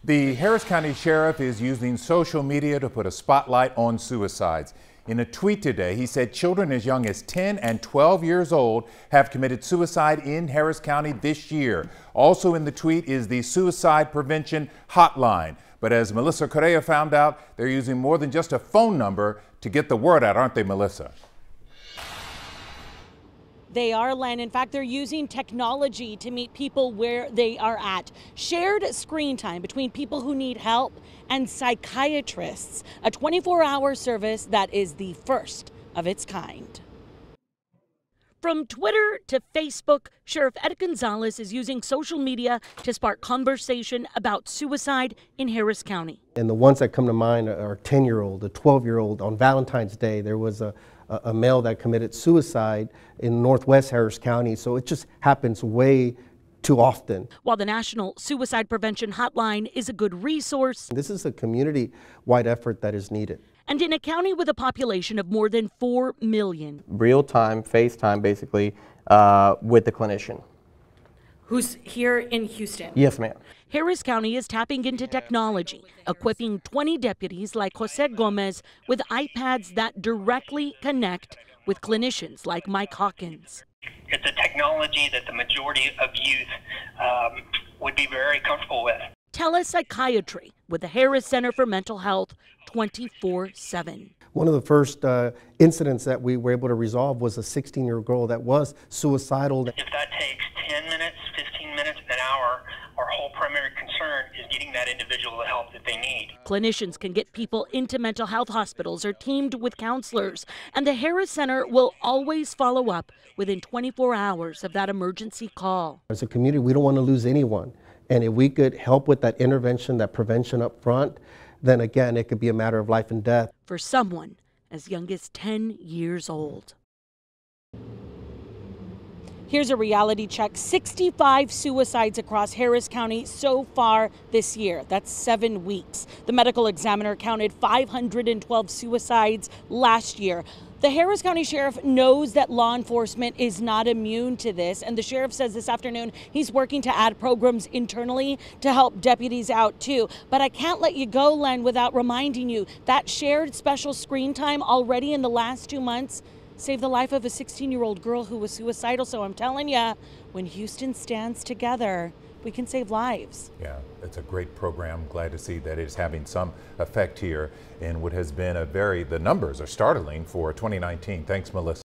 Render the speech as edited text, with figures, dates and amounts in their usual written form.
The Harris County Sheriff is using social media to put a spotlight on suicides. In a tweet today, he said children as young as 10 and 12 years old have committed suicide in Harris County this year. Also in the tweet is the suicide prevention hotline. But as Melissa Correa found out, they're using more than just a phone number to get the word out, aren't they, Melissa? They are, Len. In fact, they're using technology to meet people where they are at. Shared screen time between people who need help and psychiatrists, a 24-hour service that is the first of its kind. From Twitter to Facebook, Sheriff Ed Gonzalez is using social media to spark conversation about suicide in Harris County. And the ones that come to mind are a 10-year-old, a 12-year-old. On Valentine's Day, there was a male that committed suicide in Northwest Harris County. So it just happens way too often. While the National Suicide Prevention Hotline is a good resource, this is a community-wide effort that is needed. And in a county with a population of more than 4 million. Real-time, FaceTime, basically, with the clinician. Who's here in Houston? Yes, ma'am. Harris County is tapping into technology, equipping 20 deputies like Jose Gomez with iPads that directly connect with clinicians like Mike Hawkins. It's a technology that the majority of youth would be very comfortable with. Telepsychiatry with the Harris Center for Mental Health 24/7. One of the first incidents that we were able to resolve was a 16-year-old girl that was suicidal. If that takes 10 minutes, 15 minutes, an hour, our whole primary concern is getting that individual the help that they need. Clinicians can get people into mental health hospitals or teamed with counselors, and the Harris Center will always follow up within 24 hours of that emergency call. As a community, we don't want to lose anyone. And if we could help with that intervention, that prevention up front, then again, it could be a matter of life and death. For someone as young as 10 years old. Here's a reality check. 65 suicides across Harris County so far this year. That's 7 weeks. The medical examiner counted 512 suicides last year. The Harris County Sheriff knows that law enforcement is not immune to this, and the sheriff says this afternoon he's working to add programs internally to help deputies out too. But I can't let you go, Len, without reminding you that shared special screen time already in the last 2 months saved the life of a 16-year-old girl who was suicidal. So I'm telling you, when Houston stands together, we can save lives. Yeah, it's a great program. Glad to see that it's having some effect here in what has been the numbers are startling for 2019. Thanks, Melissa.